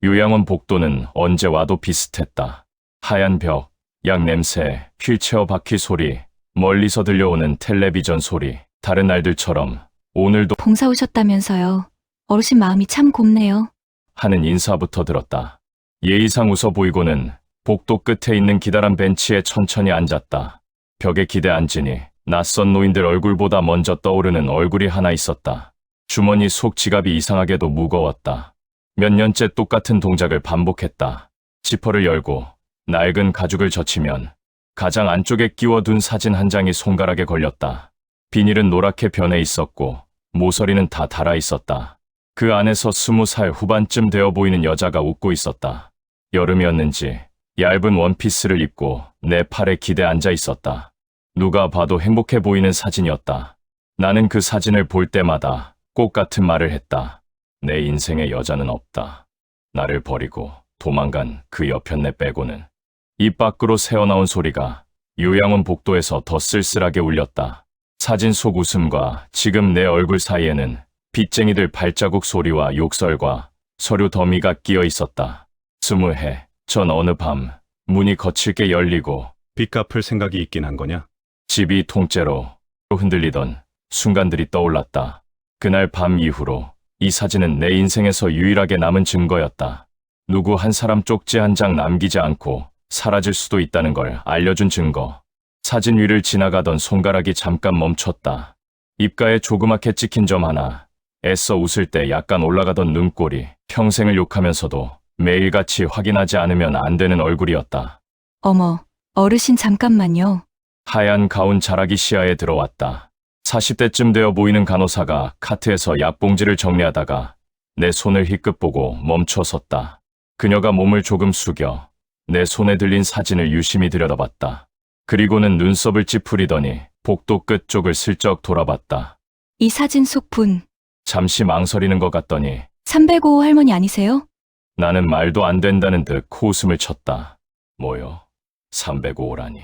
요양원 복도는 언제 와도 비슷했다. 하얀 벽, 약 냄새, 휠체어 바퀴 소리, 멀리서 들려오는 텔레비전 소리. 다른 날들처럼 오늘도 봉사 오셨다면서요. 어르신 마음이 참 곱네요. 하는 인사부터 들었다. 예의상 웃어 보이고는 복도 끝에 있는 기다란 벤치에 천천히 앉았다. 벽에 기대 앉으니 낯선 노인들 얼굴보다 먼저 떠오르는 얼굴이 하나 있었다. 주머니 속 지갑이 이상하게도 무거웠다. 몇 년째 똑같은 동작을 반복했다. 지퍼를 열고 낡은 가죽을 젖히면 가장 안쪽에 끼워둔 사진 한 장이 손가락에 걸렸다. 비닐은 노랗게 변해 있었고 모서리는 다 닳아 있었다. 그 안에서 20살 후반쯤 되어 보이는 여자가 웃고 있었다. 여름이었는지 얇은 원피스를 입고 내 팔에 기대 앉아 있었다. 누가 봐도 행복해 보이는 사진이었다. 나는 그 사진을 볼 때마다 꼭 같은 말을 했다. 내 인생에 여자는 없다. 나를 버리고 도망간 그 여편네 빼고는. 입 밖으로 새어나온 소리가 요양원 복도에서 더 쓸쓸하게 울렸다. 사진 속 웃음과 지금 내 얼굴 사이에는 빚쟁이들 발자국 소리와 욕설과 서류 더미가 끼어 있었다. 20해 전 어느 밤 문이 거칠게 열리고 빚 갚을 생각이 있긴 한 거냐? 집이 통째로 흔들리던 순간들이 떠올랐다. 그날 밤 이후로 이 사진은 내 인생에서 유일하게 남은 증거였다. 누구 한 사람 쪽지 한 장 남기지 않고 사라질 수도 있다는 걸 알려준 증거. 사진 위를 지나가던 손가락이 잠깐 멈췄다. 입가에 조그맣게 찍힌 점 하나, 애써 웃을 때 약간 올라가던 눈꼬리, 평생을 욕하면서도 매일같이 확인하지 않으면 안 되는 얼굴이었다. 어머, 어르신 잠깐만요. 하얀 가운 자락이 시야에 들어왔다. 40대쯤 되어 보이는 간호사가 카트에서 약봉지를 정리하다가 내 손을 힐끗 보고 멈춰 섰다. 그녀가 몸을 조금 숙여 내 손에 들린 사진을 유심히 들여다봤다. 그리고는 눈썹을 찌푸리더니 복도 끝 쪽을 슬쩍 돌아봤다. 이 사진 속 분, 잠시 망설이는 것 같더니 305 할머니 아니세요? 나는 말도 안 된다는 듯 코웃음을 쳤다. 뭐요? 305라니.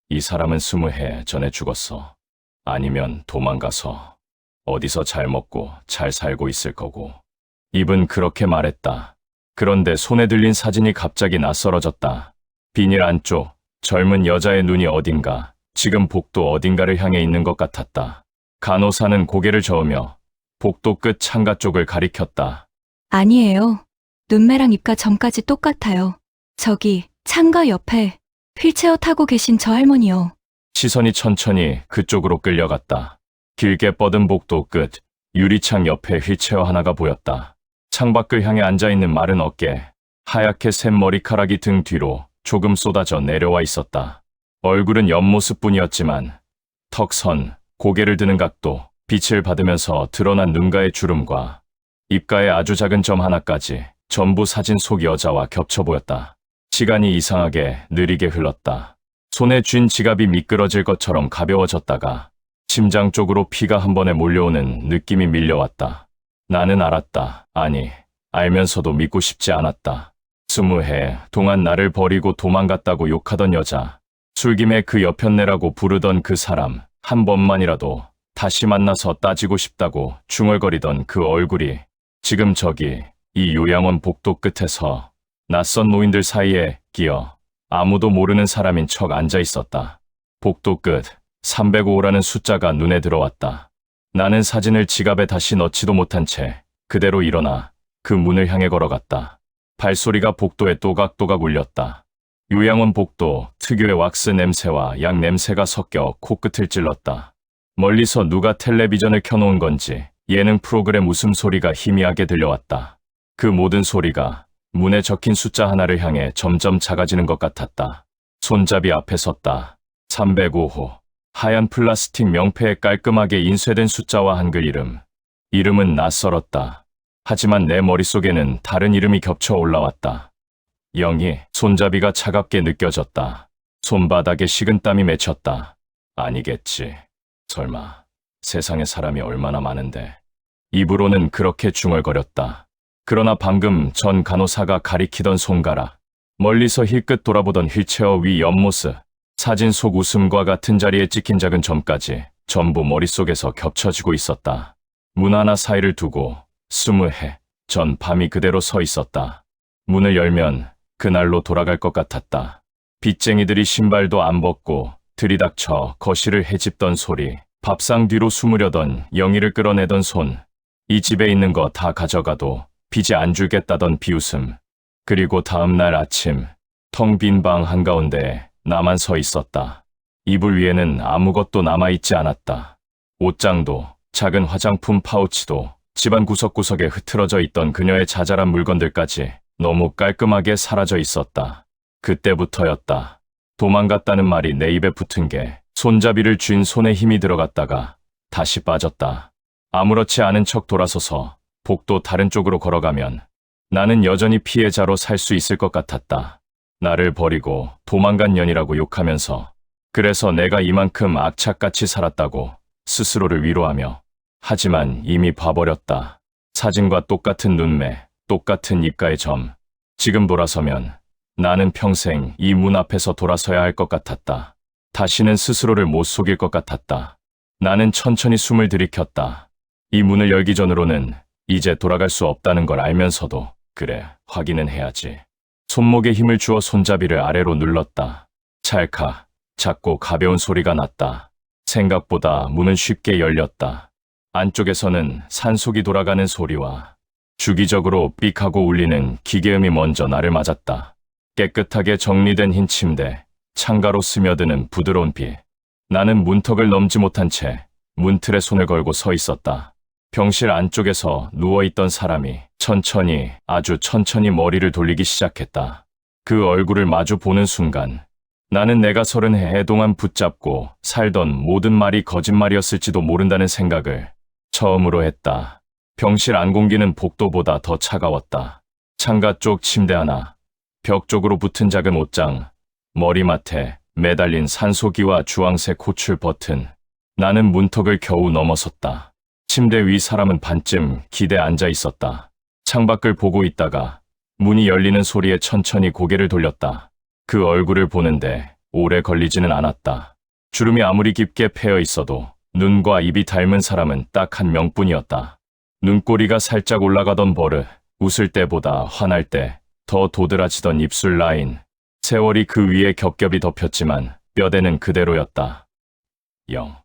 이 사람은 20해 전에 죽었어. 아니면 도망가서 어디서 잘 먹고 잘 살고 있을 거고. 입은 그렇게 말했다. 그런데 손에 들린 사진이 갑자기 낯설어졌다. 비닐 안쪽 젊은 여자의 눈이 어딘가, 지금 복도 어딘가를 향해 있는 것 같았다. 간호사는 고개를 저으며 복도 끝 창가 쪽을 가리켰다. 아니에요. 눈매랑 입가 점까지 똑같아요. 저기 창가 옆에 휠체어 타고 계신 저 할머니요. 시선이 천천히 그쪽으로 끌려갔다. 길게 뻗은 복도 끝, 유리창 옆에 휠체어 하나가 보였다. 창밖을 향해 앉아있는 마른 어깨, 하얗게 샌 머리카락이 등 뒤로 조금 쏟아져 내려와 있었다. 얼굴은 옆모습뿐이었지만 턱선, 고개를 드는 각도, 빛을 받으면서 드러난 눈가의 주름과 입가에 아주 작은 점 하나까지 전부 사진 속 여자와 겹쳐 보였다. 시간이 이상하게 느리게 흘렀다. 손에 쥔 지갑이 미끄러질 것처럼 가벼워졌다가 심장 쪽으로 피가 한 번에 몰려오는 느낌이 밀려왔다. 나는 알았다. 아니, 알면서도 믿고 싶지 않았다. 20해 동안 나를 버리고 도망갔다고 욕하던 여자, 술김에 그 여편네라고 부르던 그 사람, 한 번만이라도 다시 만나서 따지고 싶다고 중얼거리던 그 얼굴이 지금 저기 이 요양원 복도 끝에서 낯선 노인들 사이에 끼어 아무도 모르는 사람인 척 앉아 있었다. 복도 끝 305라는 숫자가 눈에 들어왔다. 나는 사진을 지갑에 다시 넣지도 못한 채 그대로 일어나 그 문을 향해 걸어갔다. 발소리가 복도에 또각또각 울렸다. 요양원 복도 특유의 왁스 냄새와 약 냄새가 섞여 코끝을 찔렀다. 멀리서 누가 텔레비전을 켜놓은 건지 예능 프로그램 웃음소리가 희미하게 들려왔다. 그 모든 소리가 문에 적힌 숫자 하나를 향해 점점 작아지는 것 같았다. 손잡이 앞에 섰다. 305호. 하얀 플라스틱 명패에 깔끔하게 인쇄된 숫자와 한글 이름. 이름은 낯설었다. 하지만 내 머릿속에는 다른 이름이 겹쳐 올라왔다. 영희. 손잡이가 차갑게 느껴졌다. 손바닥에 식은땀이 맺혔다. 아니겠지. 설마. 세상에 사람이 얼마나 많은데. 입으로는 그렇게 중얼거렸다. 그러나 방금 전 간호사가 가리키던 손가락, 멀리서 힐끗 돌아보던 휠체어 위 옆모습, 사진 속 웃음과 같은 자리에 찍힌 작은 점까지 전부 머릿속에서 겹쳐지고 있었다. 문 하나 사이를 두고 20해 전 밤이 그대로 서 있었다. 문을 열면 그날로 돌아갈 것 같았다. 빚쟁이들이 신발도 안 벗고 들이닥쳐 거실을 헤집던 소리, 밥상 뒤로 숨으려던 영희를 끌어내던 손, 이 집에 있는 거 다 가져가도 빚이 안 줄겠다던 비웃음, 그리고 다음 날 아침 텅 빈 방 한가운데 나만 서 있었다. 이불 위에는 아무것도 남아있지 않았다. 옷장도 작은 화장품 파우치도 집안 구석구석에 흐트러져 있던 그녀의 자잘한 물건들까지 너무 깔끔하게 사라져 있었다. 그때부터였다. 도망갔다는 말이 내 입에 붙은 게 손잡이를 쥔 손에 힘이 들어갔다가 다시 빠졌다. 아무렇지 않은 척 돌아서서 복도 다른 쪽으로 걸어가면 나는 여전히 피해자로 살 수 있을 것 같았다. 나를 버리고 도망간 년이라고 욕하면서 그래서 내가 이만큼 악착같이 살았다고 스스로를 위로하며 하지만 이미 봐버렸다. 사진과 똑같은 눈매, 똑같은 입가의 점. 지금 돌아서면 나는 평생 이 문 앞에서 돌아서야 할 것 같았다. 다시는 스스로를 못 속일 것 같았다. 나는 천천히 숨을 들이켰다. 이 문을 열기 전으로는 이제 돌아갈 수 없다는 걸 알면서도 그래, 확인은 해야지. 손목에 힘을 주어 손잡이를 아래로 눌렀다. 찰칵, 작고 가벼운 소리가 났다. 생각보다 문은 쉽게 열렸다. 안쪽에서는 산속이 돌아가는 소리와 주기적으로 삑하고 울리는 기계음이 먼저 나를 맞았다. 깨끗하게 정리된 흰 침대, 창가로 스며드는 부드러운 빛. 나는 문턱을 넘지 못한 채 문틀에 손을 걸고 서 있었다. 병실 안쪽에서 누워있던 사람이 천천히, 아주 천천히 머리를 돌리기 시작했다. 그 얼굴을 마주 보는 순간 나는 내가 30해 동안 붙잡고 살던 모든 말이 거짓말이었을지도 모른다는 생각을 처음으로 했다. 병실 안공기는 복도보다 더 차가웠다. 창가 쪽 침대 하나, 벽 쪽으로 붙은 작은 옷장, 머리맡에 매달린 산소기와 주황색 호출 버튼. 나는 문턱을 겨우 넘어섰다. 침대 위 사람은 반쯤 기대 앉아 있었다. 창밖을 보고 있다가 문이 열리는 소리에 천천히 고개를 돌렸다. 그 얼굴을 보는데 오래 걸리지는 않았다. 주름이 아무리 깊게 패여 있어도 눈과 입이 닮은 사람은 딱 한 명뿐이었다. 눈꼬리가 살짝 올라가던 버릇, 웃을 때보다 화날 때 더 도드라지던 입술 라인, 세월이 그 위에 겹겹이 덮였지만 뼈대는 그대로였다. 영.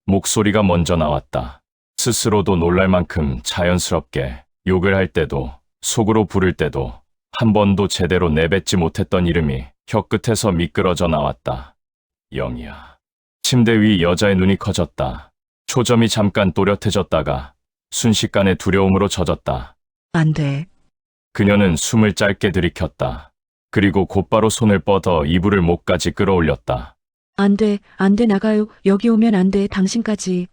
목소리가 먼저 나왔다. 스스로도 놀랄 만큼 자연스럽게 욕을 할 때도 속으로 부를 때도 한 번도 제대로 내뱉지 못했던 이름이 혀끝에서 미끄러져 나왔다. 영이야. 침대 위 여자의 눈이 커졌다. 초점이 잠깐 또렷해졌다가 순식간에 두려움으로 젖었다. 안 돼. 그녀는 숨을 짧게 들이켰다. 그리고 곧바로 손을 뻗어 이불을 목까지 끌어올렸다. 안 돼. 안 돼. 나가요. 여기 오면 안 돼. 당신까지.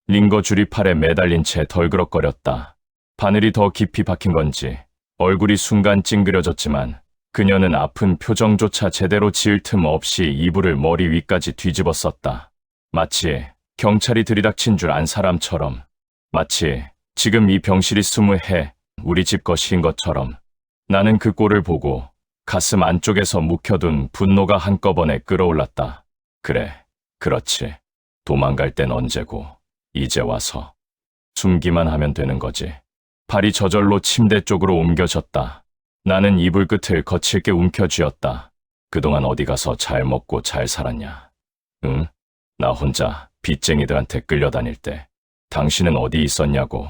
링거 줄이 팔에 매달린 채 덜그럭거렸다. 바늘이 더 깊이 박힌 건지 얼굴이 순간 찡그려졌지만 그녀는 아픈 표정조차 제대로 지을 틈 없이 이불을 머리 위까지 뒤집어 썼다. 마치 경찰이 들이닥친 줄 안 사람처럼, 마치 지금 이 병실이 20해 우리 집 것인 것처럼. 나는 그 꼴을 보고 가슴 안쪽에서 묵혀둔 분노가 한꺼번에 끌어올랐다. 그래, 그렇지. 도망갈 땐 언제고 이제 와서 숨기만 하면 되는 거지. 발이 저절로 침대 쪽으로 옮겨졌다. 나는 이불 끝을 거칠게 움켜쥐었다. 그동안 어디 가서 잘 먹고 잘 살았냐? 응? 나 혼자 빚쟁이들한테 끌려다닐 때 당신은 어디 있었냐고.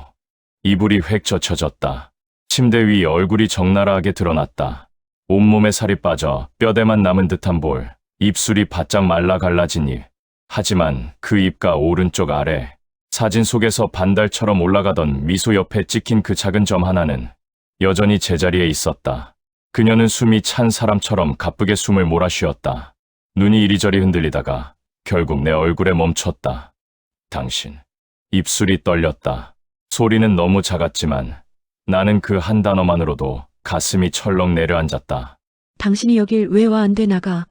이불이 획 젖혀졌다. 침대 위 얼굴이 적나라하게 드러났다. 온몸에 살이 빠져 뼈대만 남은 듯한 볼, 입술이 바짝 말라 갈라진 입. 하지만 그 입과 오른쪽 아래, 사진 속에서 반달처럼 올라가던 미소 옆에 찍힌 그 작은 점 하나는 여전히 제자리에 있었다. 그녀는 숨이 찬 사람처럼 가쁘게 숨을 몰아쉬었다. 눈이 이리저리 흔들리다가 결국 내 얼굴에 멈췄다. 당신. 입술이 떨렸다. 소리는 너무 작았지만 나는 그 한 단어만으로도 가슴이 철렁 내려앉았다. 당신이 여길 왜 와? 안 돼. 나가.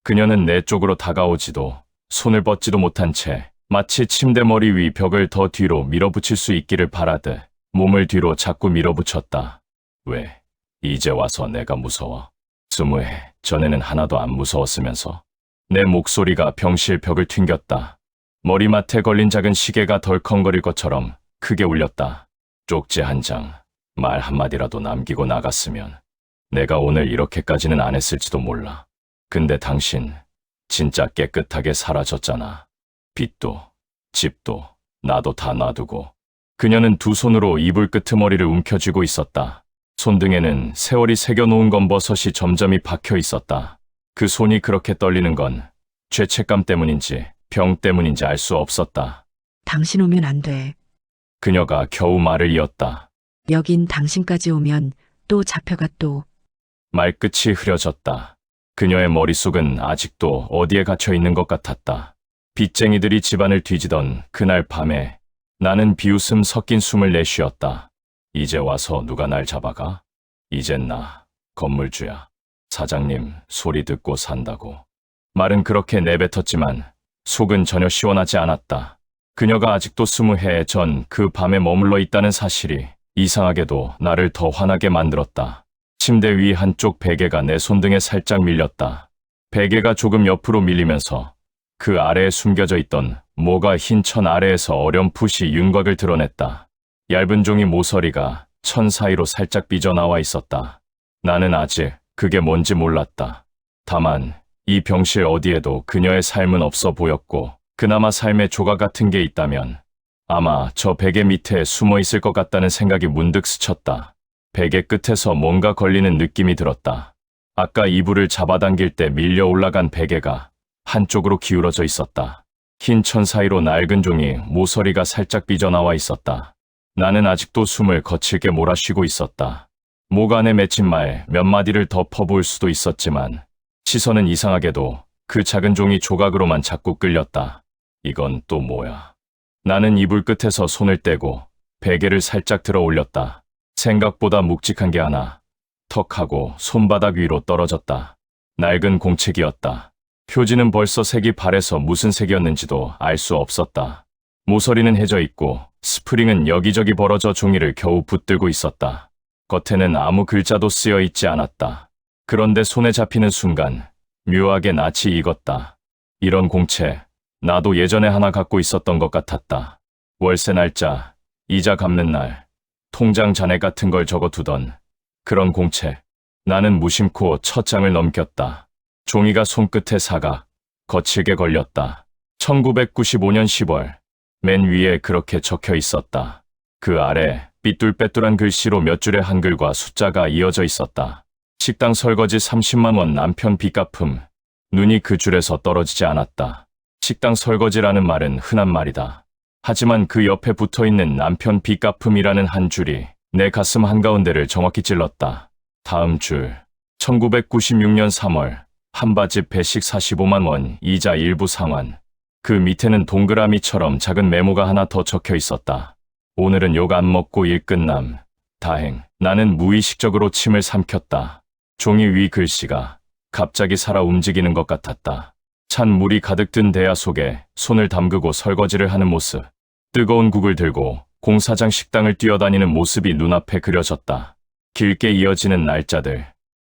그녀는 내 쪽으로 다가오지도 손을 뻗지도 못한 채 마치 침대 머리 위 벽을 더 뒤로 밀어붙일 수 있기를 바라듯 몸을 뒤로 자꾸 밀어붙였다. 왜? 이제 와서 내가 무서워? 20해 전에는 하나도 안 무서웠으면서. 내 목소리가 병실 벽을 튕겼다. 머리맡에 걸린 작은 시계가 덜컹거릴 것처럼 크게 울렸다. 쪽지 한 장, 말 한마디라도 남기고 나갔으면 내가 오늘 이렇게까지는 안 했을지도 몰라. 근데 당신 진짜 깨끗하게 사라졌잖아. 빚도, 집도, 나도 다 놔두고. 그녀는 두 손으로 이불 끄트머리를 움켜쥐고 있었다. 손등에는 세월이 새겨놓은 검버섯이 점점이 박혀 있었다. 그 손이 그렇게 떨리는 건 죄책감 때문인지 병 때문인지 알 수 없었다. 당신 오면 안 돼. 그녀가 겨우 말을 이었다. 여긴 당신까지 오면 또 잡혀가 또. 말끝이 흐려졌다. 그녀의 머릿속은 아직도 어디에 갇혀 있는 것 같았다. 빚쟁이들이 집안을 뒤지던 그날 밤에 나는 비웃음 섞인 숨을 내쉬었다. 이제 와서 누가 날 잡아가? 이젠 나 건물주야. 사장님 소리 듣고 산다고. 말은 그렇게 내뱉었지만 속은 전혀 시원하지 않았다. 그녀가 아직도 20해 전 그 밤에 머물러 있다는 사실이 이상하게도 나를 더 화나게 만들었다. 침대 위 한쪽 베개가 내 손등에 살짝 밀렸다. 베개가 조금 옆으로 밀리면서 그 아래에 숨겨져 있던 모가 흰 천 아래에서 어렴풋이 윤곽을 드러냈다. 얇은 종이 모서리가 천 사이로 살짝 삐져나와 있었다. 나는 아직 그게 뭔지 몰랐다. 다만 이 병실 어디에도 그녀의 삶은 없어 보였고 그나마 삶의 조각 같은 게 있다면 아마 저 베개 밑에 숨어 있을 것 같다는 생각이 문득 스쳤다. 베개 끝에서 뭔가 걸리는 느낌이 들었다. 아까 이불을 잡아당길 때 밀려 올라간 베개가 한쪽으로 기울어져 있었다. 흰 천 사이로 낡은 종이 모서리가 살짝 삐져나와 있었다. 나는 아직도 숨을 거칠게 몰아쉬고 있었다. 목 안에 맺힌 말 몇 마디를 더 퍼부을 수도 있었지만 시선은 이상하게도 그 작은 종이 조각으로만 자꾸 끌렸다. 이건 또 뭐야? 나는 이불 끝에서 손을 떼고 베개를 살짝 들어 올렸다. 생각보다 묵직한 게 하나 턱하고 손바닥 위로 떨어졌다. 낡은 공책이었다. 표지는 벌써 색이 바래서 무슨 색이었는지도 알 수 없었다. 모서리는 해져 있고 스프링은 여기저기 벌어져 종이를 겨우 붙들고 있었다. 겉에는 아무 글자도 쓰여 있지 않았다. 그런데 손에 잡히는 순간 묘하게 낯이 익었다. 이런 공책 나도 예전에 하나 갖고 있었던 것 같았다. 월세 날짜, 이자 갚는 날, 통장 잔액 같은 걸 적어두던 그런 공책. 나는 무심코 첫 장을 넘겼다. 종이가 손끝에 사각, 거칠게 걸렸다. 1995년 10월, 맨 위에 그렇게 적혀 있었다. 그 아래 삐뚤빼뚤한 글씨로 몇 줄의 한글과 숫자가 이어져 있었다. 식당 설거지 30만 원 남편 빚갚음. 눈이 그 줄에서 떨어지지 않았다. 식당 설거지라는 말은 흔한 말이다. 하지만 그 옆에 붙어있는 남편 빚갚음이라는 한 줄이 내 가슴 한가운데를 정확히 찔렀다. 다음 줄. 1996년 3월. 한바집 배식 45만 원, 이자 일부 상환. 그 밑에는 동그라미처럼 작은 메모가 하나 더 적혀 있었다. 오늘은 욕 안 먹고 일 끝남. 다행. 나는 무의식적으로 침을 삼켰다. 종이 위 글씨가 갑자기 살아 움직이는 것 같았다. 찬 물이 가득 든 대야 속에 손을 담그고 설거지를 하는 모습. 뜨거운 국을 들고 공사장 식당을 뛰어다니는 모습이 눈앞에 그려졌다. 길게 이어지는 날짜들.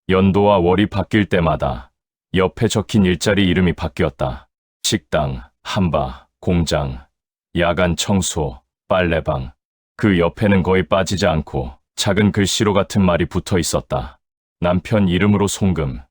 연도와 월이 바뀔 때마다 옆에 적힌 일자리 이름이 바뀌었다. 식당, 한바, 공장, 야간 청소, 빨래방. 그 옆에는 거의 빠지지 않고 작은 글씨로 같은 말이 붙어 있었다. 남편 이름으로 송금,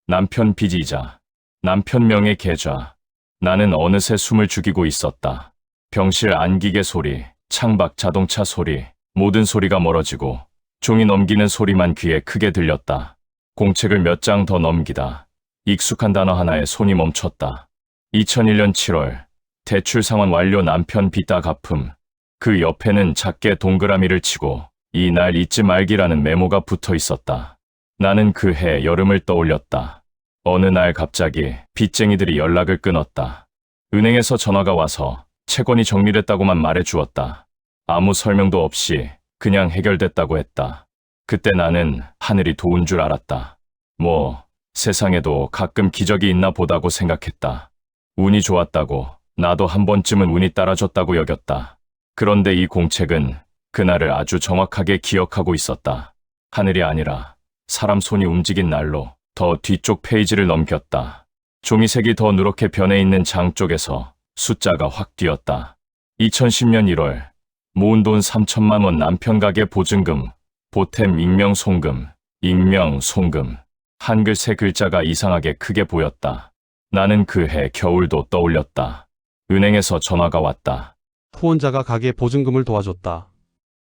남편 빚이자, 남편 명의 계좌. 나는 어느새 숨을 죽이고 있었다. 병실 안기계 소리, 창밖 자동차 소리, 모든 소리가 멀어지고 종이 넘기는 소리만 귀에 크게 들렸다. 공책을 몇 장 더 넘기다. 익숙한 단어 하나에 손이 멈췄다. 2001년 7월, 대출 상환 완료 남편 빚다 갚음. 그 옆에는 작게 동그라미를 치고 이 날 잊지 말기라는 메모가 붙어 있었다. 나는 그 해 여름을 떠올렸다. 어느 날 갑자기 빚쟁이들이 연락을 끊었다. 은행에서 전화가 와서 채권이 정리됐다고만 말해 주었다. 아무 설명도 없이 그냥 해결됐다고 했다. 그때 나는 하늘이 도운 줄 알았다. 뭐 세상에도 가끔 기적이 있나 보다고 생각했다. 운이 좋았다고, 나도 한 번쯤은 운이 따라줬다고 여겼다. 그런데 이 공책은 그날을 아주 정확하게 기억하고 있었다. 하늘이 아니라 사람 손이 움직인 날로 더 뒤쪽 페이지를 넘겼다. 종이색이 더 누렇게 변해 있는 장 쪽에서 숫자가 확 뛰었다. 2010년 1월, 모은 돈 3천만 원 남편 가게 보증금, 보탬 익명 송금. 익명, 송금. 한글 세 글자가 이상하게 크게 보였다. 나는 그 해 겨울도 떠올렸다. 은행에서 전화가 왔다. 후원자가 가게 보증금을 도와줬다.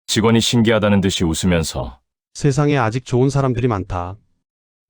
직원이 신기하다는 듯이 웃으면서 세상에 아직 좋은 사람들이 많다.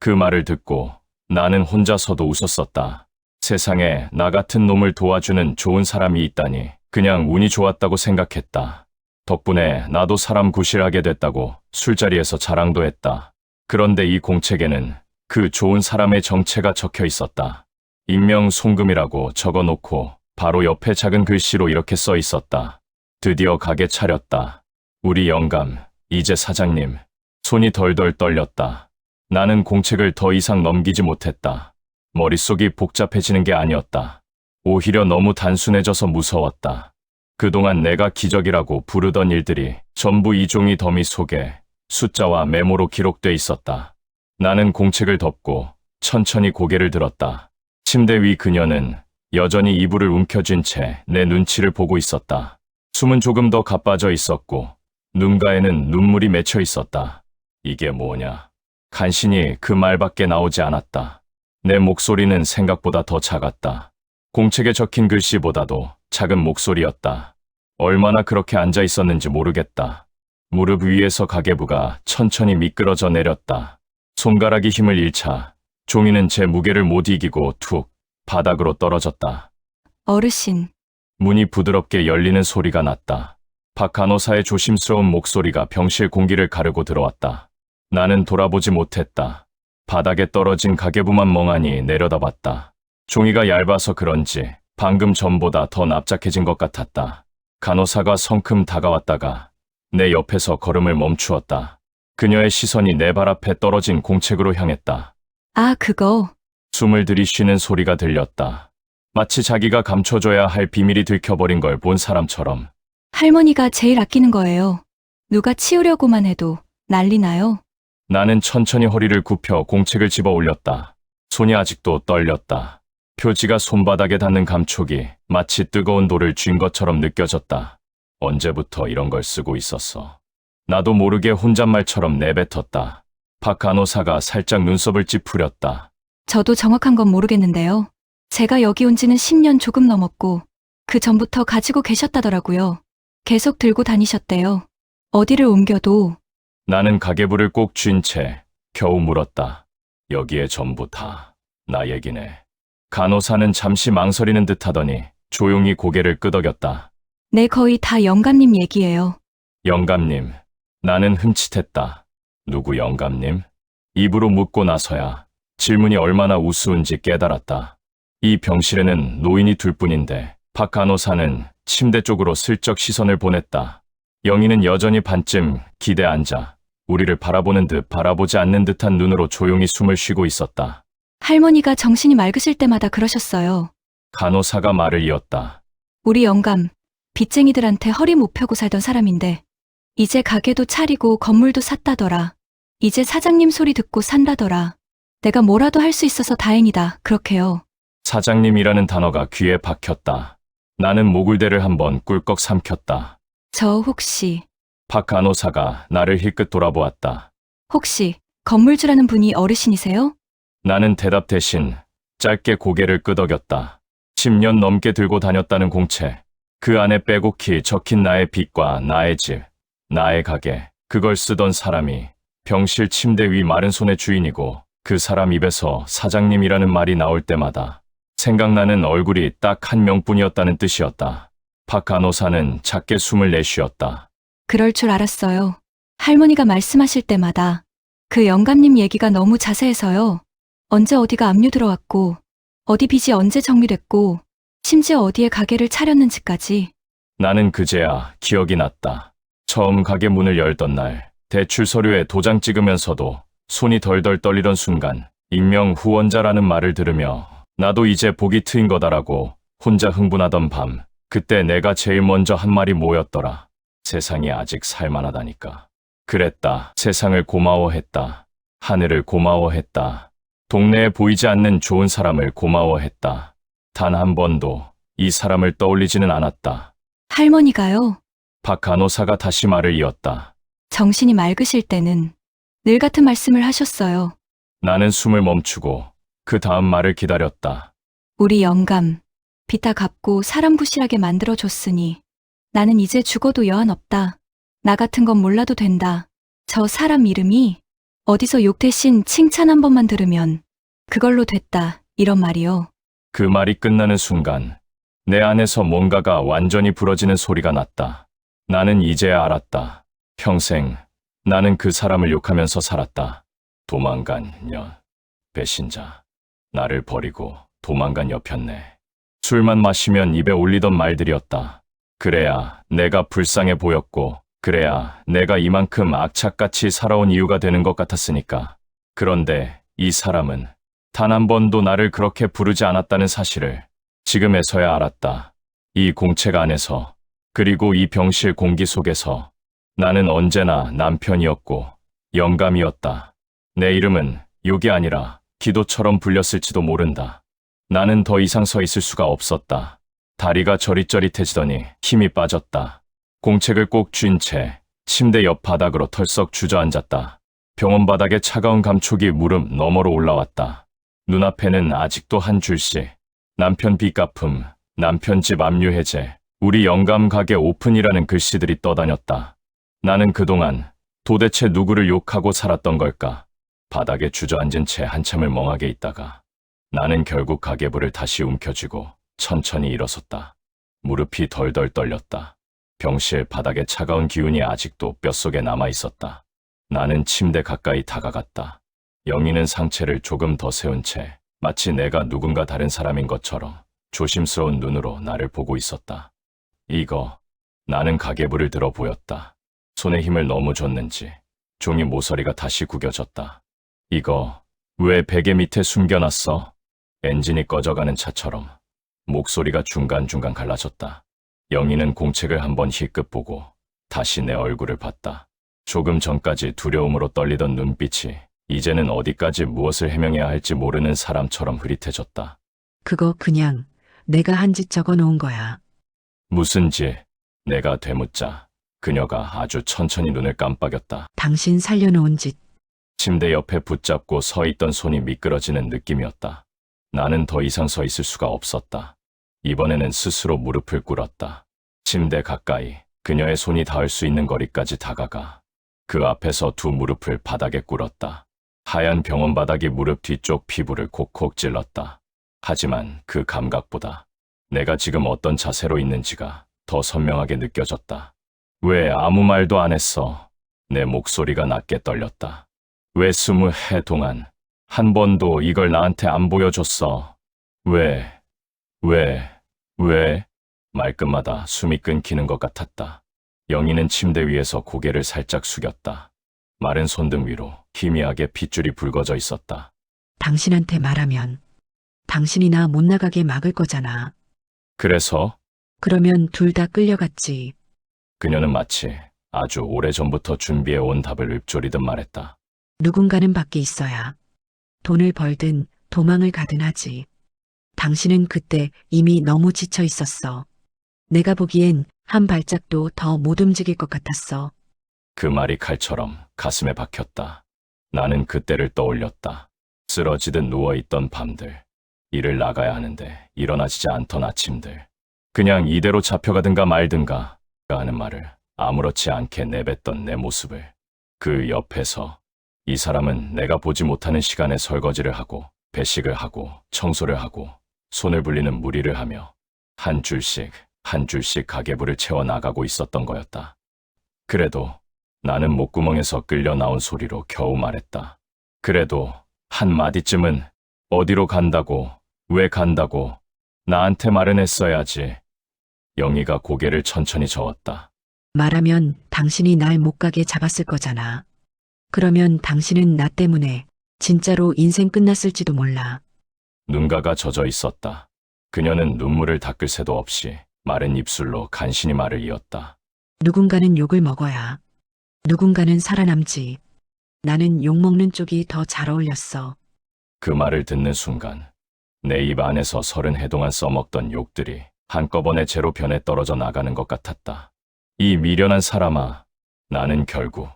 그 말을 듣고 나는 혼자서도 웃었었다. 세상에 나 같은 놈을 도와주는 좋은 사람이 있다니 그냥 운이 좋았다고 생각했다. 덕분에 나도 사람 구실하게 됐다고 술자리에서 자랑도 했다. 그런데 이 공책에는 그 좋은 사람의 정체가 적혀 있었다. 익명 송금이라고 적어놓고 바로 옆에 작은 글씨로 이렇게 써 있었다. 드디어 가게 차렸다. 우리 영감, 이제 사장님. 손이 덜덜 떨렸다. 나는 공책을 더 이상 넘기지 못했다. 머릿속이 복잡해지는 게 아니었다. 오히려 너무 단순해져서 무서웠다. 그동안 내가 기적이라고 부르던 일들이 전부 이 종이 더미 속에 숫자와 메모로 기록돼 있었다. 나는 공책을 덮고 천천히 고개를 들었다. 침대 위 그녀는 여전히 이불을 움켜쥔 채 내 눈치를 보고 있었다. 숨은 조금 더 가빠져 있었고 눈가에는 눈물이 맺혀 있었다. 이게 뭐냐? 간신히 그 말밖에 나오지 않았다. 내 목소리는 생각보다 더 작았다. 공책에 적힌 글씨보다도 작은 목소리였다. 얼마나 그렇게 앉아 있었는지 모르겠다. 무릎 위에서 가계부가 천천히 미끄러져 내렸다. 손가락이 힘을 잃자 종이는 제 무게를 못 이기고 툭 바닥으로 떨어졌다. 어르신, 문이 부드럽게 열리는 소리가 났다. 박 간호사의 조심스러운 목소리가 병실 공기를 가르고 들어왔다. 나는 돌아보지 못했다. 바닥에 떨어진 가계부만 멍하니 내려다봤다. 종이가 얇아서 그런지 방금 전보다 더 납작해진 것 같았다. 간호사가 성큼 다가왔다가 내 옆에서 걸음을 멈추었다. 그녀의 시선이 내 발 앞에 떨어진 공책으로 향했다. 아, 그거. 숨을 들이쉬는 소리가 들렸다. 마치 자기가 감춰줘야 할 비밀이 들켜버린 걸 본 사람처럼. 할머니가 제일 아끼는 거예요. 누가 치우려고만 해도 난리 나요. 나는 천천히 허리를 굽혀 공책을 집어 올렸다. 손이 아직도 떨렸다. 표지가 손바닥에 닿는 감촉이 마치 뜨거운 돌을 쥔 것처럼 느껴졌다. 언제부터 이런 걸 쓰고 있었어. 나도 모르게 혼잣말처럼 내뱉었다. 박 간호사가 살짝 눈썹을 찌푸렸다. 저도 정확한 건 모르겠는데요. 제가 여기 온 지는 10년 조금 넘었고 그 전부터 가지고 계셨다더라고요. 계속 들고 다니셨대요. 어디를 옮겨도. 나는 가계부를 꼭 쥔 채 겨우 물었다. 여기에 전부 다 나 얘기네. 간호사는 잠시 망설이는 듯하더니 조용히 고개를 끄덕였다. 네, 거의 다 영감님 얘기예요. 영감님. 나는 흠칫했다. 누구 영감님? 입으로 묻고 나서야 질문이 얼마나 우스운지 깨달았다. 이 병실에는 노인이 둘뿐인데 박 간호사는 침대 쪽으로 슬쩍 시선을 보냈다. 영희는 여전히 반쯤 기대 앉아 우리를 바라보는 듯 바라보지 않는 듯한 눈으로 조용히 숨을 쉬고 있었다. 할머니가 정신이 맑으실 때마다 그러셨어요. 간호사가 말을 이었다. 우리 영감, 빚쟁이들한테 허리 못 펴고 살던 사람인데 이제 가게도 차리고 건물도 샀다더라. 이제 사장님 소리 듣고 산다더라. 내가 뭐라도 할 수 있어서 다행이다. 그렇게요. 사장님이라는 단어가 귀에 박혔다. 나는 모굴대를 한번 꿀꺽 삼켰다. 저 혹시 박 간호사가 나를 힐끗 돌아보았다. 혹시 건물주라는 분이 어르신이세요? 나는 대답 대신 짧게 고개를 끄덕였다. 10년 넘게 들고 다녔다는 공채, 그 안에 빼곡히 적힌 나의 빚과 나의 집, 나의 가게, 그걸 쓰던 사람이 병실 침대 위 마른 손의 주인이고 그 사람 입에서 사장님이라는 말이 나올 때마다 생각나는 얼굴이 딱 한 명뿐이었다는 뜻이었다. 박 간호사는 작게 숨을 내쉬었다. 그럴 줄 알았어요. 할머니가 말씀하실 때마다 그 영감님 얘기가 너무 자세해서요. 언제 어디가 압류 들어왔고 어디 빚이 언제 정리됐고 심지어 어디에 가게를 차렸는지까지. 나는 그제야 기억이 났다. 처음 가게 문을 열던 날 대출 서류에 도장 찍으면서도 손이 덜덜 떨리던 순간 익명 후원자라는 말을 들으며 나도 이제 복이 트인 거다라고 혼자 흥분하던 밤, 그때 내가 제일 먼저 한 말이 뭐였더라. 세상이 아직 살만하다니까. 그랬다. 세상을 고마워했다. 하늘을 고마워했다. 동네에 보이지 않는 좋은 사람을 고마워했다. 단 한 번도 이 사람을 떠올리지는 않았다. 할머니가요. 박 간호사가 다시 말을 이었다. 정신이 맑으실 때는 늘 같은 말씀을 하셨어요. 나는 숨을 멈추고 그 다음 말을 기다렸다. 우리 영감, 빚 다 갚고 사람 구실하게 만들어줬으니 나는 이제 죽어도 여한 없다. 나 같은 건 몰라도 된다. 저 사람 이름이 어디서 욕 대신 칭찬 한 번만 들으면 그걸로 됐다. 이런 말이요. 그 말이 끝나는 순간 내 안에서 뭔가가 완전히 부러지는 소리가 났다. 나는 이제야 알았다. 평생 나는 그 사람을 욕하면서 살았다. 도망간 년, 배신자. 나를 버리고 도망간 여편네. 술만 마시면 입에 올리던 말들이었다. 그래야 내가 불쌍해 보였고, 그래야 내가 이만큼 악착같이 살아온 이유가 되는 것 같았으니까. 그런데 이 사람은 단 한 번도 나를 그렇게 부르지 않았다는 사실을 지금에서야 알았다. 이 공책 안에서, 그리고 이 병실 공기 속에서 나는 언제나 남편이었고 영감이었다. 내 이름은 욕이 아니라 기도처럼 불렸을지도 모른다. 나는 더 이상 서 있을 수가 없었다. 다리가 저릿저릿해지더니 힘이 빠졌다. 공책을 꼭 쥔 채 침대 옆 바닥으로 털썩 주저앉았다. 병원 바닥에 차가운 감촉이 무릎 너머로 올라왔다. 눈앞에는 아직도 한 줄씩 남편 빚 갚음, 남편 집 압류 해제, 우리 영감 가게 오픈이라는 글씨들이 떠다녔다. 나는 그동안 도대체 누구를 욕하고 살았던 걸까? 바닥에 주저앉은 채 한참을 멍하게 있다가 나는 결국 가계부를 다시 움켜쥐고 천천히 일어섰다. 무릎이 덜덜 떨렸다. 병실 바닥에 차가운 기운이 아직도 뼛속에 남아 있었다. 나는 침대 가까이 다가갔다. 영희는 상체를 조금 더 세운 채 마치 내가 누군가 다른 사람인 것처럼 조심스러운 눈으로 나를 보고 있었다. 이거, 나는 가계부를 들어 보였다. 손에 힘을 너무 줬는지 종이 모서리가 다시 구겨졌다. 이거 왜 베개 밑에 숨겨놨어? 엔진이 꺼져가는 차처럼 목소리가 중간중간 갈라졌다. 영희는 공책을 한번 힐끗 보고 다시 내 얼굴을 봤다. 조금 전까지 두려움으로 떨리던 눈빛이 이제는 어디까지 무엇을 해명해야 할지 모르는 사람처럼 흐릿해졌다. 그거 그냥 내가 한 짓 적어 놓은 거야. 무슨 짓? 내가 되묻자 그녀가 아주 천천히 눈을 깜빡였다. 당신 살려놓은 짓. 침대 옆에 붙잡고 서 있던 손이 미끄러지는 느낌이었다. 나는 더 이상 서 있을 수가 없었다. 이번에는 스스로 무릎을 꿇었다. 침대 가까이 그녀의 손이 닿을 수 있는 거리까지 다가가 그 앞에서 두 무릎을 바닥에 꿇었다. 하얀 병원 바닥이 무릎 뒤쪽 피부를 콕콕 찔렀다. 하지만 그 감각보다 내가 지금 어떤 자세로 있는지가 더 선명하게 느껴졌다. 왜 아무 말도 안 했어? 내 목소리가 낮게 떨렸다. 왜 20해 동안 한 번도 이걸 나한테 안 보여줬어? 왜? 말끝마다 숨이 끊기는 것 같았다. 영희는 침대 위에서 고개를 살짝 숙였다. 마른 손등 위로 희미하게 핏줄이 붉어져 있었다. 당신한테 말하면 당신이 나 못 나가게 막을 거잖아. 그래서 그러면 둘 다 끌려갔지. 그녀는 마치 아주 오래전부터 준비해온 답을 읊조리듯 말했다. 누군가는 밖에 있어야 돈을 벌든 도망을 가든 하지. 당신은 그때 이미 너무 지쳐 있었어. 내가 보기엔 한 발짝도 더 못 움직일 것 같았어. 그 말이 칼처럼 가슴에 박혔다. 나는 그때를 떠올렸다. 쓰러지듯 누워있던 밤들, 일을 나가야 하는데 일어나지지 않던 아침들, 그냥 이대로 잡혀가든가 말든가 하는 말을 아무렇지 않게 내뱉던 내 모습을, 그 옆에서 이 사람은 내가 보지 못하는 시간에 설거지를 하고 배식을 하고 청소를 하고 손을 불리는 무리를 하며 한 줄씩 가계부를 채워나가고 있었던 거였다. 그래도 나는 목구멍에서 끌려 나온 소리로 겨우 말했다. 그래도 한마디쯤은 어디로 간다고, 왜 간다고 나한테 말은 했어야지. 영희가 고개를 천천히 저었다. 말하면 당신이 날 못 가게 잡았을 거잖아. 그러면 당신은 나 때문에 진짜로 인생 끝났을지도 몰라. 눈가가 젖어 있었다. 그녀는 눈물을 닦을 새도 없이 마른 입술로 간신히 말을 이었다. 누군가는 욕을 먹어야 누군가는 살아남지. 나는 욕먹는 쪽이 더 잘 어울렸어. 그 말을 듣는 순간 내 입 안에서 30해 동안 써먹던 욕들이 한꺼번에 제로편에 떨어져 나가는 것 같았다. 이 미련한 사람아, 나는 결국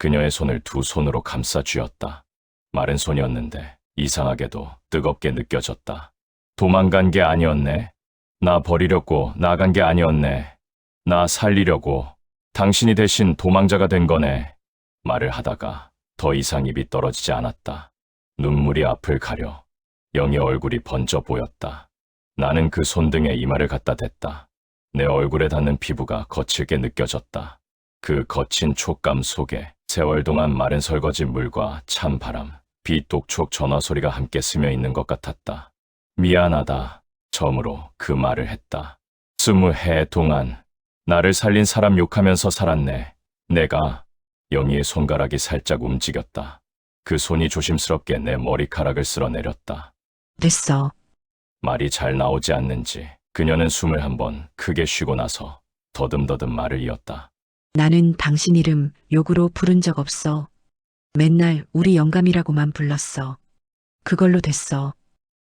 그녀의 손을 두 손으로 감싸 쥐었다. 마른 손이었는데 이상하게도 뜨겁게 느껴졌다. 도망간 게 아니었네. 나 버리려고 나간 게 아니었네. 나 살리려고 당신이 대신 도망자가 된 거네. 말을 하다가 더 이상 입이 떨어지지 않았다. 눈물이 앞을 가려 영의 얼굴이 번져 보였다. 나는 그 손등에 이마를 갖다 댔다. 내 얼굴에 닿는 피부가 거칠게 느껴졌다. 그 거친 촉감 속에 세월 동안 마른 설거지 물과 찬 바람, 비똑촉 전화 소리가 함께 스며 있는 것 같았다. 미안하다. 처음으로 그 말을 했다. 20해 동안 나를 살린 사람 욕하면서 살았네. 내가. 영희의 손가락이 살짝 움직였다. 그 손이 조심스럽게 내 머리카락을 쓸어내렸다. 됐어. 말이 잘 나오지 않는지 그녀는 숨을 한번 크게 쉬고 나서 더듬더듬 말을 이었다. 나는 당신 이름 욕으로 부른 적 없어. 맨날 우리 영감이라고만 불렀어. 그걸로 됐어.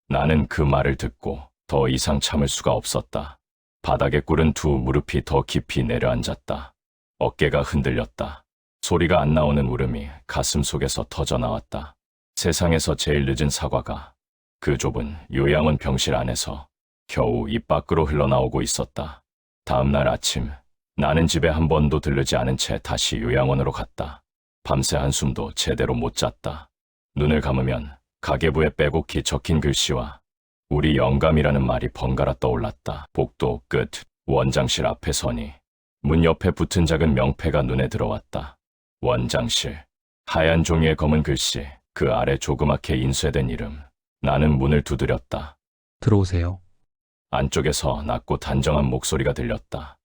나는 그 말을 듣고 더 이상 참을 수가 없었다. 바닥에 꿇은 두 무릎이 더 깊이 내려앉았다. 어깨가 흔들렸다. 소리가 안 나오는 울음이 가슴 속에서 터져나왔다. 세상에서 제일 늦은 사과가 그 좁은 요양원 병실 안에서 겨우 입 밖으로 흘러나오고 있었다. 다음 날 아침 나는 집에 한 번도 들르지 않은 채 다시 요양원으로 갔다. 밤새 한숨도 제대로 못 잤다. 눈을 감으면 가계부에 빼곡히 적힌 글씨와 우리 영감이라는 말이 번갈아 떠올랐다. 복도 끝 원장실 앞에 서니 문 옆에 붙은 작은 명패가 눈에 들어왔다. 원장실. 하얀 종이에 검은 글씨, 그 아래 조그맣게 인쇄된 이름. 나는 문을 두드렸다. 들어오세요. 안쪽에서 낮고 단정한 목소리가 들렸다.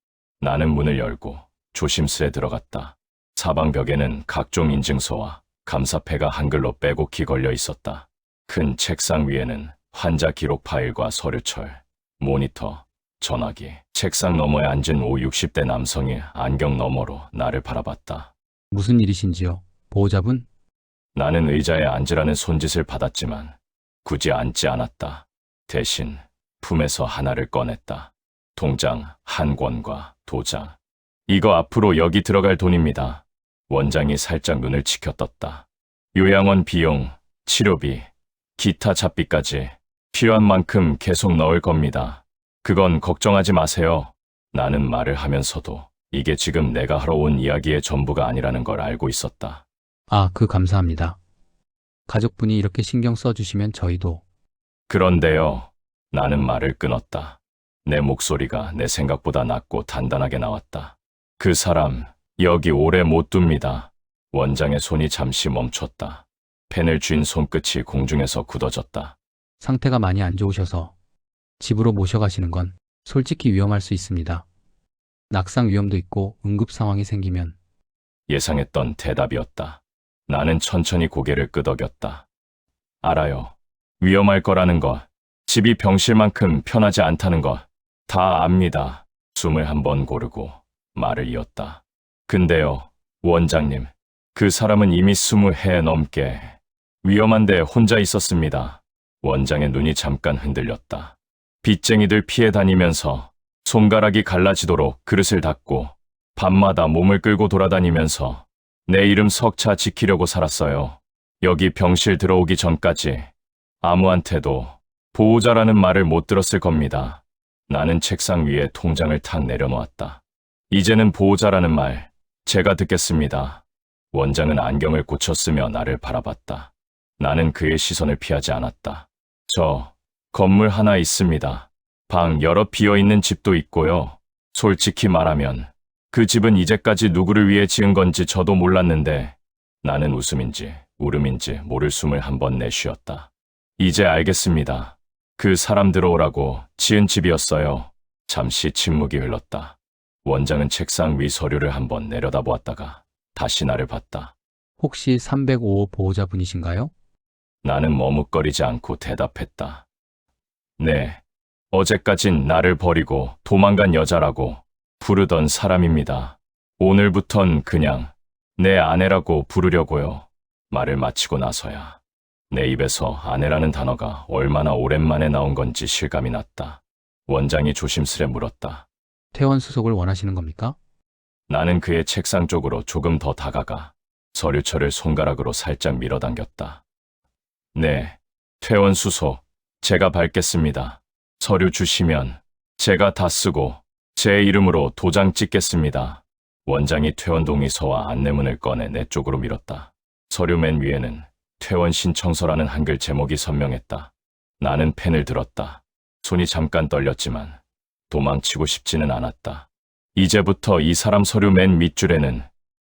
나는 문을 열고 조심스레 들어갔다. 사방 벽에는 각종 인증서와 감사패가 한글로 빼곡히 걸려 있었다. 큰 책상 위에는 환자 기록 파일과 서류철, 모니터, 전화기. 책상 너머에 앉은 50, 60대 남성이 안경 너머로 나를 바라봤다. 무슨 일이신지요? 보호자분? 나는 의자에 앉으라는 손짓을 받았지만 굳이 앉지 않았다. 대신 품에서 하나를 꺼냈다. 통장 한 권과 도장. 이거 앞으로 여기 들어갈 돈입니다. 원장이 살짝 눈을 치켜떴다. 요양원 비용, 치료비, 기타 잡비까지 필요한 만큼 계속 넣을 겁니다. 그건 걱정하지 마세요. 나는 말을 하면서도 이게 지금 내가 하러 온 이야기의 전부가 아니라는 걸 알고 있었다. 감사합니다. 가족분이 이렇게 신경 써주시면 저희도. 그런데요. 나는 말을 끊었다. 내 목소리가 내 생각보다 낮고 단단하게 나왔다. 그 사람 여기 오래 못 둡니다. 원장의 손이 잠시 멈췄다. 펜을 쥔 손끝이 공중에서 굳어졌다. 상태가 많이 안 좋으셔서 집으로 모셔가시는 건 솔직히 위험할 수 있습니다. 낙상 위험도 있고 응급 상황이 생기면. 예상했던 대답이었다. 나는 천천히 고개를 끄덕였다. 알아요. 위험할 거라는 것, 집이 병실만큼 편하지 않다는 것 다 압니다. 숨을 한번 고르고 말을 이었다. 근데요, 원장님, 그 사람은 이미 20해 넘게 위험한데 혼자 있었습니다. 원장의 눈이 잠깐 흔들렸다. 빚쟁이들 피해 다니면서 손가락이 갈라지도록 그릇을 닦고 밤마다 몸을 끌고 돌아다니면서 내 이름 석차 지키려고 살았어요. 여기 병실 들어오기 전까지 아무한테도 보호자라는 말을 못 들었을 겁니다. 나는 책상 위에 통장을 탁 내려놓았다. 이제는 보호자라는 말 제가 듣겠습니다. 원장은 안경을 고쳐 쓰며 나를 바라봤다. 나는 그의 시선을 피하지 않았다. 저 건물 하나 있습니다. 방 여러 비어있는 집도 있고요. 솔직히 말하면 그 집은 이제까지 누구를 위해 지은 건지 저도 몰랐는데 나는 웃음인지 울음인지 모를 숨을 한번 내쉬었다. 이제 알겠습니다. 그 사람 들어오라고 지은 집이었어요. 잠시 침묵이 흘렀다. 원장은 책상 위 서류를 한번 내려다보았다가 다시 나를 봤다. 혹시 305호 보호자분이신가요? 나는 머뭇거리지 않고 대답했다. 네, 어제까진 나를 버리고 도망간 여자라고 부르던 사람입니다. 오늘부턴 그냥 내 아내라고 부르려고요. 말을 마치고 나서야 내 입에서 아내라는 단어가 얼마나 오랜만에 나온 건지 실감이 났다. 원장이 조심스레 물었다. 퇴원 수속을 원하시는 겁니까? 나는 그의 책상 쪽으로 조금 더 다가가 서류철을 손가락으로 살짝 밀어당겼다. 네, 퇴원수소, 제가 밟겠습니다. 서류 주시면 제가 다 쓰고 제 이름으로 도장 찍겠습니다. 원장이 퇴원 동의서와 안내문을 꺼내 내 쪽으로 밀었다. 서류 맨 위에는 퇴원 신청서라는 한글 제목이 선명했다. 나는 펜을 들었다. 손이 잠깐 떨렸지만 도망치고 싶지는 않았다. 이제부터 이 사람 서류 맨 밑줄에는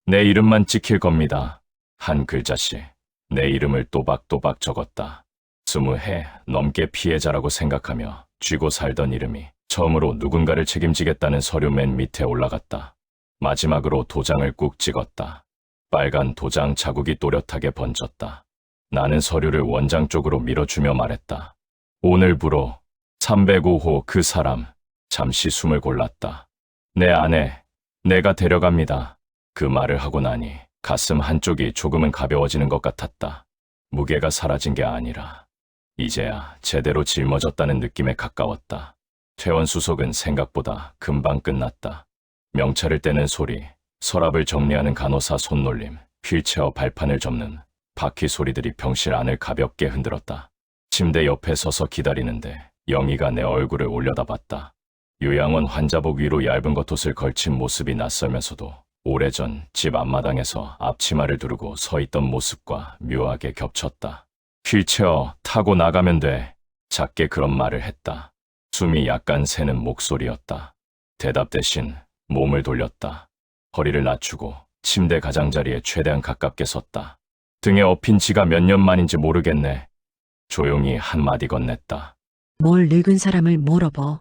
내 이름만 찍힐 겁니다. 한 글자씩 내 이름을 또박또박 적었다. 20해 넘게 피해자라고 생각하며 쥐고 살던 이름이 처음으로 누군가를 책임지겠다는 서류 맨 밑에 올라갔다. 마지막으로 도장을 꾹 찍었다. 빨간 도장 자국이 또렷하게 번졌다. 나는 서류를 원장 쪽으로 밀어주며 말했다. 오늘부로 305호 그 사람. 잠시 숨을 골랐다. 내 아내, 내가 데려갑니다. 그 말을 하고 나니 가슴 한쪽이 조금은 가벼워지는 것 같았다. 무게가 사라진 게 아니라 이제야 제대로 짊어졌다는 느낌에 가까웠다. 퇴원 수속은 생각보다 금방 끝났다. 명찰을 떼는 소리, 서랍을 정리하는 간호사 손놀림, 휠체어 발판을 접는 바퀴 소리들이 병실 안을 가볍게 흔들었다. 침대 옆에 서서 기다리는데 영희가 내 얼굴을 올려다봤다. 요양원 환자복 위로 얇은 겉옷을 걸친 모습이 낯설면서도 오래전 집 앞마당에서 앞치마를 두르고 서 있던 모습과 묘하게 겹쳤다. 휠체어 타고 나가면 돼. 작게 그런 말을 했다. 숨이 약간 새는 목소리였다. 대답 대신 몸을 돌렸다. 허리를 낮추고 침대 가장자리에 최대한 가깝게 섰다. 등에 업힌 지가 몇 년 만인지 모르겠네. 조용히 한마디 건넸다. 뭘 늙은 사람을 물어봐.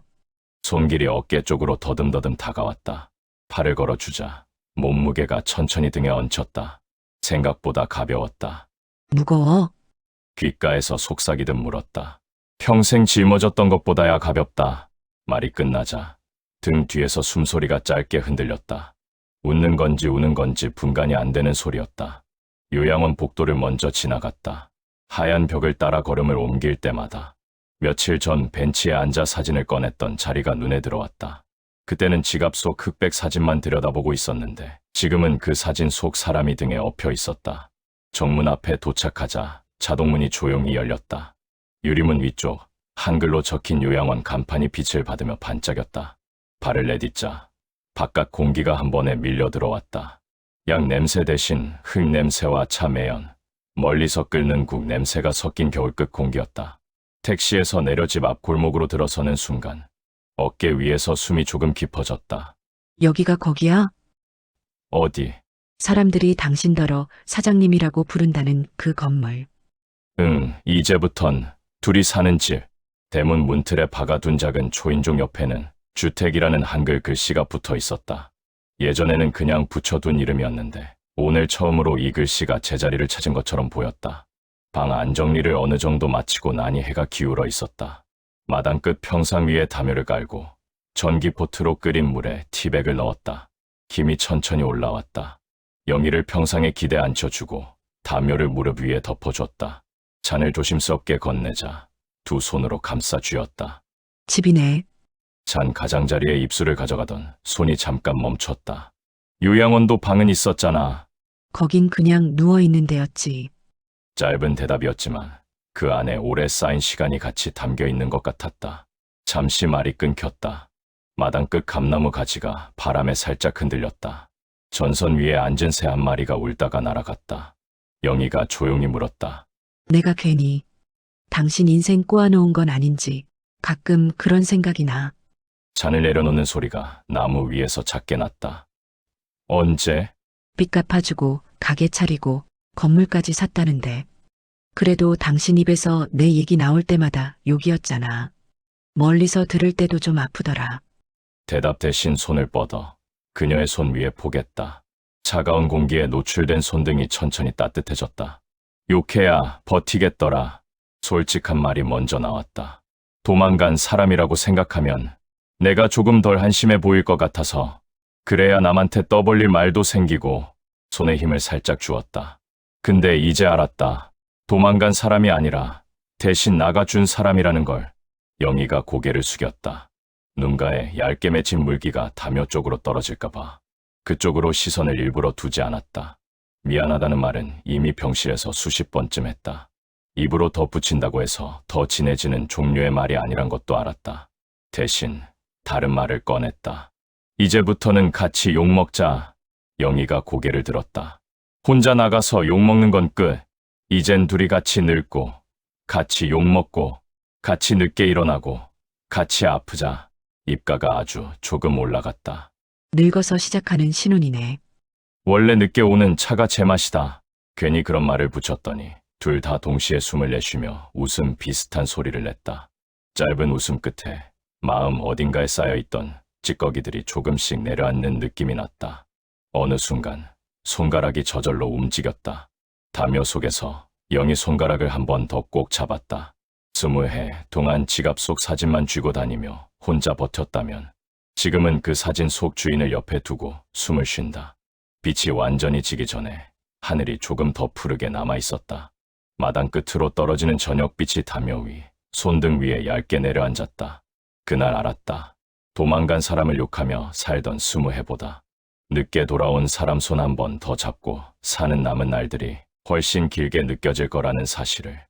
손길이 어깨 쪽으로 더듬더듬 다가왔다. 팔을 걸어주자 몸무게가 천천히 등에 얹혔다. 생각보다 가벼웠다. 무거워? 귓가에서 속삭이듯 물었다. 평생 짊어졌던 것보다야 가볍다. 말이 끝나자 등 뒤에서 숨소리가 짧게 흔들렸다. 웃는 건지 우는 건지 분간이 안 되는 소리였다. 요양원 복도를 먼저 지나갔다. 하얀 벽을 따라 걸음을 옮길 때마다 며칠 전 벤치에 앉아 사진을 꺼냈던 자리가 눈에 들어왔다. 그때는 지갑 속 흑백 사진만 들여다보고 있었는데 지금은 그 사진 속 사람이 등에 엎여 있었다. 정문 앞에 도착하자 자동문이 조용히 열렸다. 유리문 위쪽 한글로 적힌 요양원 간판이 빛을 받으며 반짝였다. 발을 내딛자 바깥 공기가 한 번에 밀려 들어왔다. 약 냄새 대신 흙 냄새와 차 매연, 멀리서 끓는 국 냄새가 섞인 겨울끝 공기였다. 택시에서 내려 집 앞 골목으로 들어서는 순간 어깨 위에서 숨이 조금 깊어졌다. 여기가 거기야? 어디? 사람들이 당신더러 사장님이라고 부른다는 그 건물. 응, 이제부턴 둘이 사는 집. 대문 문틀에 박아둔 작은 초인종 옆에는 주택이라는 한글 글씨가 붙어 있었다. 예전에는 그냥 붙여둔 이름이었는데 오늘 처음으로 이 글씨가 제자리를 찾은 것처럼 보였다. 방 안정리를 어느 정도 마치고 나니 해가 기울어 있었다. 마당 끝 평상 위에 담요를 깔고 전기포트로 끓인 물에 티백을 넣었다. 김이 천천히 올라왔다. 영희를 평상에 기대 앉혀주고 담요를 무릎 위에 덮어줬다. 잔을 조심스럽게 건네자 두 손으로 감싸 쥐었다. 집이네. 잔 가장자리에 입술을 가져가던 손이 잠깐 멈췄다. 요양원도 방은 있었잖아. 거긴 그냥 누워있는 데였지. 짧은 대답이었지만 그 안에 오래 쌓인 시간이 같이 담겨 있는 것 같았다. 잠시 말이 끊겼다. 마당 끝 감나무 가지가 바람에 살짝 흔들렸다. 전선 위에 앉은 새 한 마리가 울다가 날아갔다. 영희가 조용히 물었다. 내가 괜히 당신 인생 꼬아놓은 건 아닌지 가끔 그런 생각이 나. 잔을 내려놓는 소리가 나무 위에서 작게 났다. 언제? 빚 갚아주고 가게 차리고 건물까지 샀다는데. 그래도 당신 입에서 내 얘기 나올 때마다 욕이었잖아. 멀리서 들을 때도 좀 아프더라. 대답 대신 손을 뻗어 그녀의 손 위에 포겠다. 차가운 공기에 노출된 손등이 천천히 따뜻해졌다. 욕해야 버티겠더라. 솔직한 말이 먼저 나왔다. 도망간 사람이라고 생각하면 내가 조금 덜 한심해 보일 것 같아서 그래야 남한테 떠벌릴 말도 생기고 손에 힘을 살짝 주었다. 근데 이제 알았다. 도망간 사람이 아니라 대신 나가준 사람이라는 걸. 영희가 고개를 숙였다. 눈가에 얇게 맺힌 물기가 담요 쪽으로 떨어질까봐 그쪽으로 시선을 일부러 두지 않았다. 미안하다는 말은 이미 병실에서 수십 번쯤 했다. 입으로 덧붙인다고 해서 더 진해지는 종류의 말이 아니란 것도 알았다. 대신 다른 말을 꺼냈다. 이제부터는 같이 욕먹자. 영희가 고개를 들었다. 혼자 나가서 욕먹는 건 끝. 이젠 둘이 같이 늙고, 같이 욕먹고, 같이 늦게 일어나고, 같이 아프자. 입가가 아주 조금 올라갔다. 늙어서 시작하는 신혼이네. 원래 늦게 오는 차가 제맛이다. 괜히 그런 말을 붙였더니 둘 다 동시에 숨을 내쉬며 웃음 비슷한 소리를 냈다. 짧은 웃음 끝에 마음 어딘가에 쌓여있던 찌꺼기들이 조금씩 내려앉는 느낌이 났다. 어느 순간 손가락이 저절로 움직였다. 담요 속에서 영희 손가락을 한 번 더 꼭 잡았다. 20해 동안 지갑 속 사진만 쥐고 다니며 혼자 버텼다면 지금은 그 사진 속 주인을 옆에 두고 숨을 쉰다. 빛이 완전히 지기 전에 하늘이 조금 더 푸르게 남아 있었다. 마당 끝으로 떨어지는 저녁빛이 담요 위, 손등 위에 얇게 내려앉았다. 그날 알았다. 도망간 사람을 욕하며 살던 20해보다 늦게 돌아온 사람 손 한 번 더 잡고 사는 남은 날들이 훨씬 길게 느껴질 거라는 사실을.